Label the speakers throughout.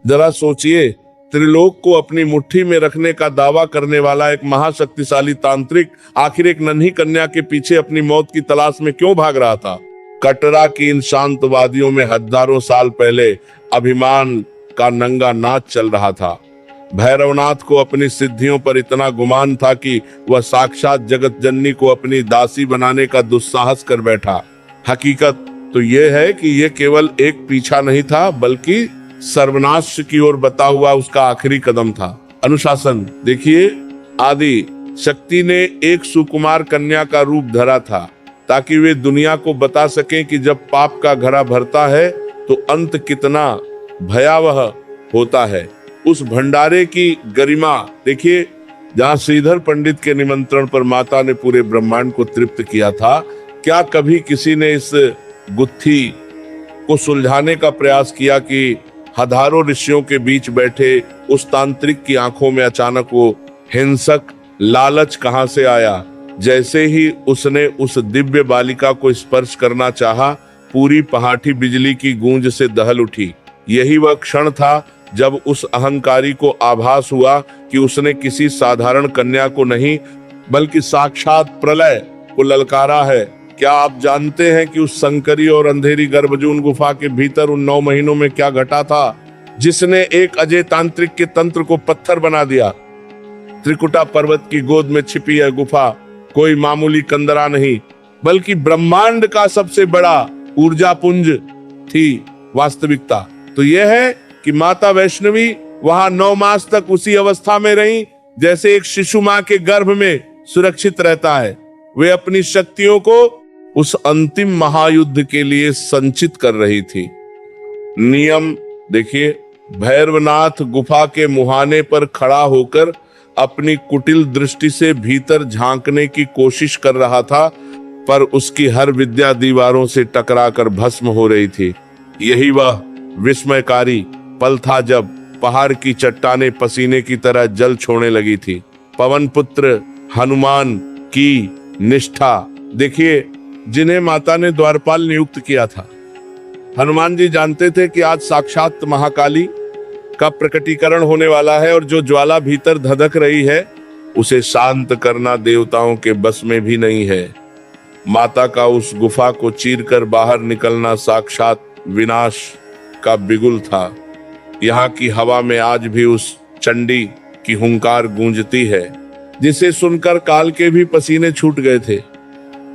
Speaker 1: जरा सोचिए, त्रिलोक को अपनी मुट्ठी में रखने का दावा करने वाला एक महाशक्तिशाली तांत्रिक आखिर एक नन्ही कन्या के पीछे अपनी मौत की तलाश में क्यों भाग रहा था। कटरा की इन शांत वादियों में हजारों साल पहले अभिमान का नंगा नाच चल रहा था। भैरवनाथ को अपनी सिद्धियों पर इतना गुमान था कि वह साक्षात जगत जननी को अपनी दासी बनाने का दुस्साहस कर बैठा। हकीकत तो यह है कि यह केवल एक पीछा नहीं था, बल्कि सर्वनाश की ओर बता हुआ उसका आखिरी कदम था। अनुशासन देखिए, आदि शक्ति ने एक सुकुमार कन्या का रूप धरा था ताकि वे दुनिया को बता सकें कि जब पाप का घड़ा भरता है तो अंत कितना भयावह होता है। उस भंडारे की गरिमा देखिए, जहाँ श्रीधर पंडित के निमंत्रण पर माता ने पूरे ब्रह्मांड को तृप्त किया था। क्या कभी किसी ने इस गुत्थी को सुलझाने का प्रयास किया कि हजारों ऋषियों के बीच बैठे उस तांत्रिक की आंखों में अचानक वो हिंसक लालच कहां से आया। जैसे ही उसने उस दिव्य बालिका को स्पर्श करना चाहा, पूरी पहाड़ी बिजली की गूंज से दहल उठी। यही वह क्षण था जब उस अहंकारी को आभास हुआ कि उसने किसी साधारण कन्या को नहीं, बल्कि साक्षात प्रलय को ललकारा है। क्या आप जानते हैं कि उस संकरी और अंधेरी गर्भजून गुफा के भीतर उन 9 महीनों में क्या घटा था, जिसने एक अजय तांत्रिक के तंत्र को पत्थर बना दिया। त्रिकुटा पर्वत की गोद में छिपी यह गुफा कोई मामूली कंदरा नहीं, बल्कि ब्रह्मांड का सबसे बड़ा ऊर्जा पुंज थी। वास्तविकता तो यह है कि माता वैष्णवी वहां 9 मास तक उसी अवस्था में रही जैसे एक शिशु मां के गर्भ में सुरक्षित रहता है। वे अपनी शक्तियों को उस अंतिम महायुद्ध के लिए संचित कर रही थी। नियम देखिए, भैरवनाथ गुफा के मुहाने पर खड़ा होकर अपनी कुटिल दृष्टि से भीतर झांकने की कोशिश कर रहा था, पर उसकी हर विद्या दीवारों से टकराकर भस्म हो रही थी। यही वह विस्मयकारी पल था जब पहाड़ की चट्टानें पसीने की तरह जल छोड़ने लगी थी। पवन पुत्र हनुमान की निष्ठा देखिए, जिन्हें माता ने द्वारपाल नियुक्त किया था। हनुमान जी जानते थे कि आज साक्षात महाकाली का प्रकटीकरण होने वाला है और जो ज्वाला भीतर धधक रही है उसे शांत करना देवताओं के बस में भी नहीं है। माता का उस गुफा को चीरकर बाहर निकलना साक्षात विनाश का बिगुल था। यहाँ की हवा में आज भी उस चंडी की हुंकार गूंजती है, जिसे सुनकर काल के भी पसीने छूट गए थे।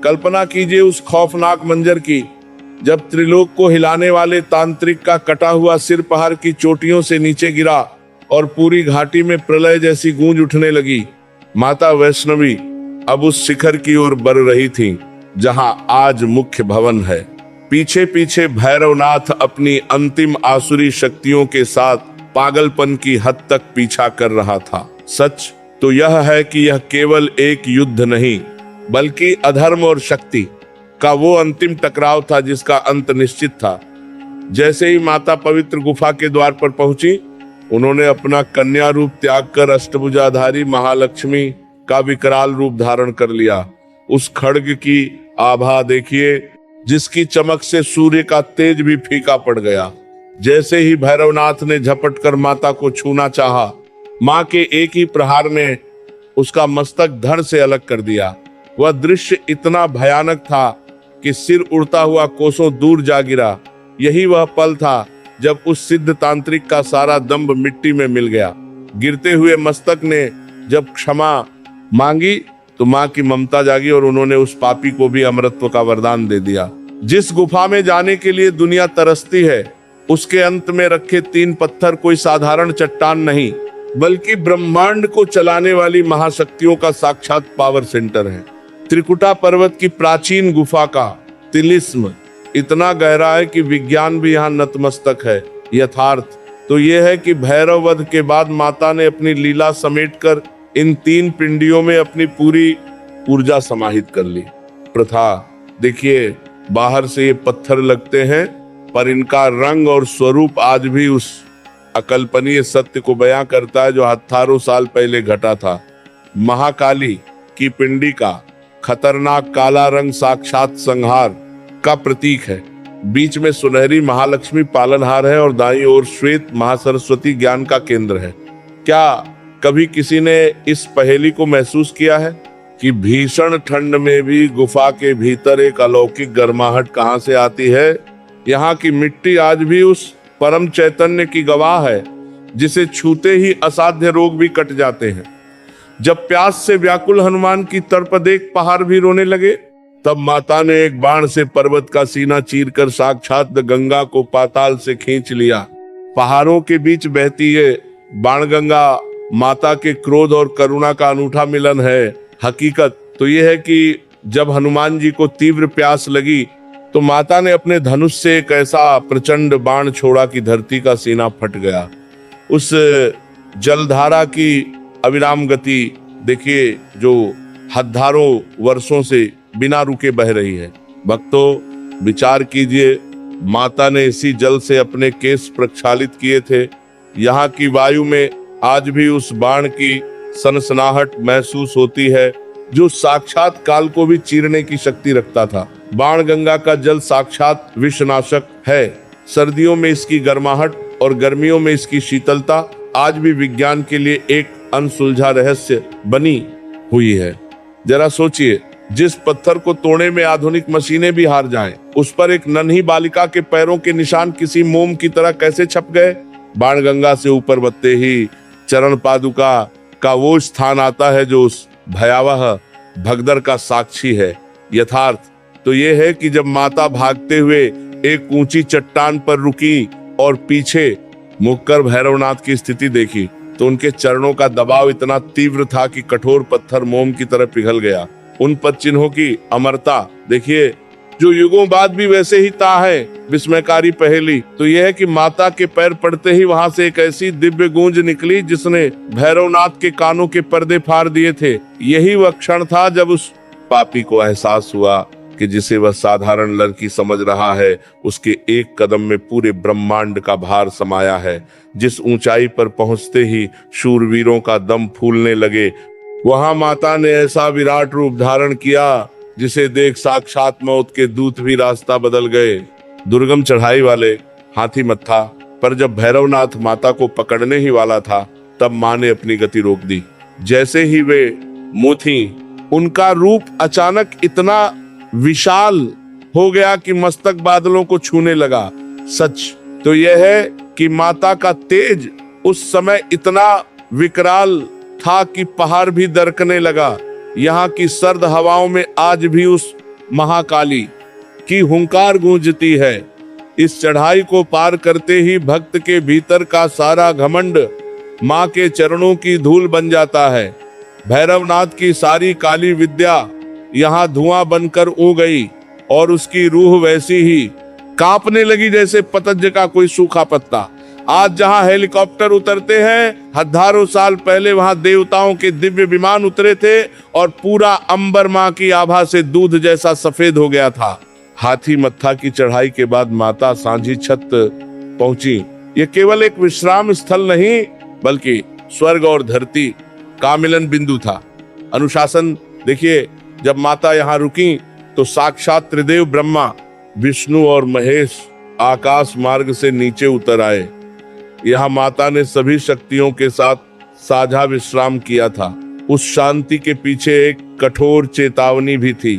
Speaker 1: कल्पना कीजिए उस खौफनाक मंजर की, जब त्रिलोक को हिलाने वाले तांत्रिक का कटा हुआ सिर पहाड़ की चोटियों से नीचे गिरा और पूरी घाटी में प्रलय जैसी गूंज उठने लगी। माता वैष्णवी अब उस शिखर की ओर बढ़ रही थी जहां आज मुख्य भवन है। पीछे पीछे भैरवनाथ अपनी अंतिम आसुरी शक्तियों के साथ पागलपन की हद तक पीछा कर रहा था। सच तो यह है कि यह केवल एक युद्ध नहीं, बल्कि अधर्म और शक्ति का वो अंतिम टकराव था जिसका अंत निश्चित था। जैसे ही माता पवित्र गुफा के द्वार पर पहुंची, उन्होंने अपना कन्या रूप त्याग कर अष्टभुजाधारी महालक्ष्मी का विकराल रूप धारण कर लिया। उस खड्ग की आभा देखिए, जिसकी चमक से सूर्य का तेज भी फीका पड़ गया। जैसे ही भैरवनाथ ने झपट कर माता को छूना चाहा, मां के एक ही प्रहार ने उसका मस्तक धड़ से अलग कर दिया। वह दृश्य इतना भयानक था कि सिर उड़ता हुआ कोसों दूर जा गिरा। यही वह पल था जब उस सिद्ध तांत्रिक का सारा दंभ मिट्टी में मिल गया। गिरते हुए मस्तक ने जब क्षमा मांगी तो मां की ममता जागी और उन्होंने उस पापी को भी अमरत्व का वरदान दे दिया। जिस गुफा में जाने के लिए दुनिया तरसती है, उसके अंत में रखे 3 पत्थर कोई साधारण चट्टान नहीं, बल्कि ब्रह्मांड को चलाने वाली महाशक्तियों का साक्षात पावर सेंटर है। त्रिकुटा पर्वत की प्राचीन गुफा का तिलिस्म इतना गहरा है कि विज्ञान भी यहाँ नतमस्तक है। यथार्थ तो यह है कि भैरव वध के बाद माता ने अपनी लीला समेटकर इन 3 पिंडियों में अपनी पूरी ऊर्जा समाहित कर ली। प्रथा देखिए, बाहर से ये पत्थर लगते हैं, पर इनका रंग और स्वरूप आज भी उस अकल्पनीय सत्य को बयां करता है जो हजारों साल पहले घटा था। महाकाली की पिंडी का खतरनाक काला रंग साक्षात संहार का प्रतीक है। बीच में सुनहरी महालक्ष्मी पालनहार है और दाईं ओर श्वेत महासरस्वती ज्ञान का केंद्र है। क्या कभी किसी ने इस पहेली को महसूस किया है कि भीषण ठंड में भी गुफा के भीतर एक अलौकिक गर्माहट कहां से आती है? यहाँ की मिट्टी आज भी उस परम चैतन्य की गवाह है जिसे छूते ही असाध्य रोग भी कट जाते हैं। जब प्यास से व्याकुल हनुमान की तड़प देख पहाड़ भी रोने लगे, तब माता ने एक बाण से पर्वत का सीना चीरकर साक्षात गंगा को पाताल से खींच लिया। पहाड़ों के बीच बहती ये बाण गंगा माता के क्रोध और करुणा का अनूठा मिलन है। हकीकत तो यह है कि जब हनुमान जी को तीव्र प्यास लगी तो माता ने अपने धनुष से एक ऐसा प्रचंड बाण छोड़ा कि धरती का सीना फट गया। उस जलधारा की अविराम गति देखिए जो हजारों वर्षों से बिना रुके बह रही है। भक्तों, विचार कीजिए, माता ने इसी जल से अपने केश प्रक्षालित किए थे। यहाँ की वायु में आज भी उस बाण की सनसनाहट महसूस होती है जो साक्षात काल को भी चीरने की शक्ति रखता था। बाण गंगा का जल साक्षात विषनाशक है। सर्दियों में इसकी गर्माहट और गर्मियों में इसकी शीतलता आज भी विज्ञान के लिए एक अनसुलझा रहस्य बनी हुई है। जरा सोचिए, जिस पत्थर को तोड़ने में आधुनिक मशीनें भी हार जाएं, उस पर एक नन्ही बालिका के पैरों के निशान किसी मोम की तरह कैसे छप गए? बाण गंगा से ऊपर बत्ते ही चरण पादुका का वो स्थान आता है जो उस भयावह भगदड़ का साक्षी है। यथार्थ तो ये है कि जब माता भागते हुए एक ऊंची चट्टान पर रुकी और पीछे मुखकर भैरवनाथ की स्थिति देखी तो उनके चरणों का दबाव इतना तीव्र था कि कठोर पत्थर मोम की तरह पिघल गया। उन पद चिन्हों की अमरता देखिए जो युगों बाद भी वैसे ही ता है। विस्मयकारी पहेली तो यह है कि माता के पैर पड़ते ही वहां से एक ऐसी दिव्य गूंज निकली जिसने भैरवनाथ के कानों के पर्दे फाड़ दिए थे। यही वह क्षण था जब उस पापी को एहसास हुआ कि जिसे वह साधारण लड़की समझ रहा है उसके एक कदम में पूरे ब्रह्मांड का भार समाया है। जिस ऊंचाई पर पहुंचते ही शूरवीरों का दम फूलने लगे, वहां माता ने ऐसा विराट रूप धारण किया जिसे देख साक्षात मौत के दूत भी रास्ता बदल गए। दुर्गम चढ़ाई वाले हाथी मत्था पर जब भैरवनाथ माता को पकड़ने ही वाला था तब मां ने अपनी गति रोक दी। जैसे ही वे मुंह थी, उनका रूप अचानक इतना विशाल हो गया कि मस्तक बादलों को छूने लगा। सच तो यह है कि माता का तेज उस समय इतना विकराल था कि पहाड़ भी दरकने लगा। यहाँ की सर्द हवाओं में आज भी उस महाकाली की हुंकार गूंजती है। इस चढ़ाई को पार करते ही भक्त के भीतर का सारा घमंड माँ के चरणों की धूल बन जाता है। भैरवनाथ की सारी काली विद्या यहाँ धुआं बनकर उड़ गई और उसकी रूह वैसी ही कांपने लगी जैसे पतंज का कोई सूखा पत्ता। आज जहाँ हेलीकॉप्टर उतरते हैं, हजारों साल पहले वहाँ देवताओं के दिव्य विमान उतरे थे और पूरा अंबर माँ की आभा से दूध जैसा सफेद हो गया था। हाथी मत्था की चढ़ाई के बाद माता सांझी छत पहुंची। ये केवल एक विश्राम स्थल नहीं बल्कि स्वर्ग और धरती का मिलन बिंदु था। अनुशासन देखिए, जब माता यहाँ रुकी तो साक्षात त्रिदेव ब्रह्मा, विष्णु और महेश आकाश मार्ग से नीचे उतर आए। यहाँ माता ने सभी शक्तियों के साथ साझा विश्राम किया था। उस शांति के पीछे एक कठोर चेतावनी भी थी।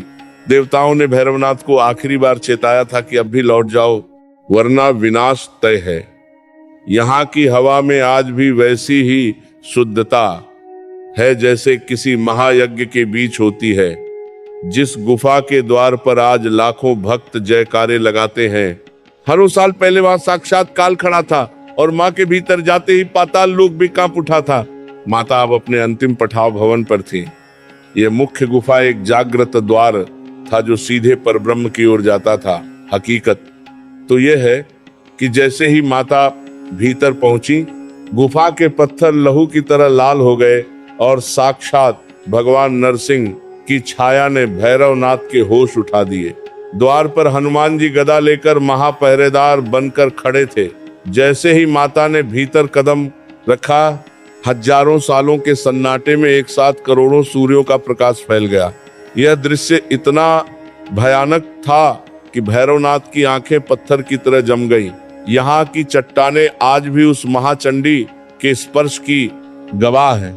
Speaker 1: देवताओं ने भैरवनाथ को आखिरी बार चेताया था कि अब भी लौट जाओ वरना विनाश तय है। यहाँ की हवा में आज भी वैसी ही शुद्धता है जैसे किसी महायज्ञ के बीच होती है। जिस गुफा के द्वार पर आज लाखों भक्त जयकारे लगाते हैं, हर साल पहले वहां साक्षात काल खड़ा था और माँ के भीतर जाते ही पाताल लोक भी कांप उठा था। माता अब अपने अंतिम पठाव भवन पर थी। यह मुख्य गुफा एक जागृत द्वार था जो सीधे परब्रह्म की ओर जाता था। हकीकत तो यह है कि जैसे ही माता भीतर पहुंची, गुफा के पत्थर लहू की तरह लाल हो गए और साक्षात भगवान नरसिंह की छाया ने भैरवनाथ के होश उठा दिए। द्वार पर हनुमान जी गदा लेकर महापहरेदार बनकर खड़े थे। जैसे ही माता ने भीतर कदम रखा, हजारों सालों के सन्नाटे में एक साथ करोड़ों सूर्यों का प्रकाश फैल गया। यह दृश्य इतना भयानक था कि भैरवनाथ की आंखें पत्थर की तरह जम गईं। यहाँ की चट्टानें आज भी उस महाचंडी के स्पर्श की गवाह है।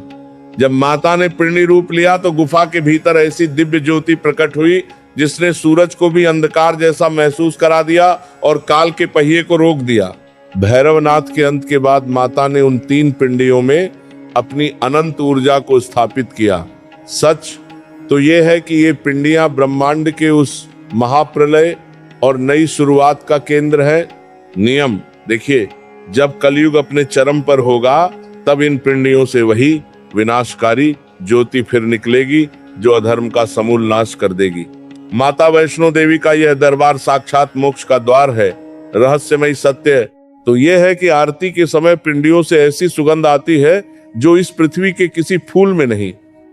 Speaker 1: जब माता ने पिंडी रूप लिया तो गुफा के भीतर ऐसी दिव्य ज्योति प्रकट हुई जिसने सूरज को भी अंधकार जैसा महसूस करा दिया और काल के पहिए को रोक दिया। भैरवनाथ के अंत के बाद माता ने उन 3 पिंडियों में अपनी अनंत ऊर्जा को स्थापित किया। सच तो यह है कि ये पिंडियां ब्रह्मांड के उस महाप्रलय और नई शुरुआत का केंद्र है। नियम देखिए, जब कलयुग अपने चरम पर होगा तब इन पिंडियों से वही विनाशकारी ज्योति फिर निकलेगी जो अधर्म का समूल नाश कर देगी। माता वैष्णो देवी का यह दरबार साक्षात मोक्ष का द्वार है। रहस्यमय सत्य तो यह है कि आरती के समय पिंडियों से ऐसी सुगंध आती है जो इस पृथ्वी के किसी फूल में नहीं।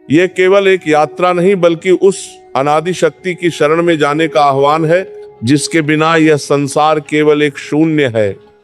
Speaker 1: यह केवल एक यात्रा नहीं बल्कि उस अनादि शक्ति की शरण में जाने का आह्वान है जिसके बिना यह संसार केवल एक शून्य है।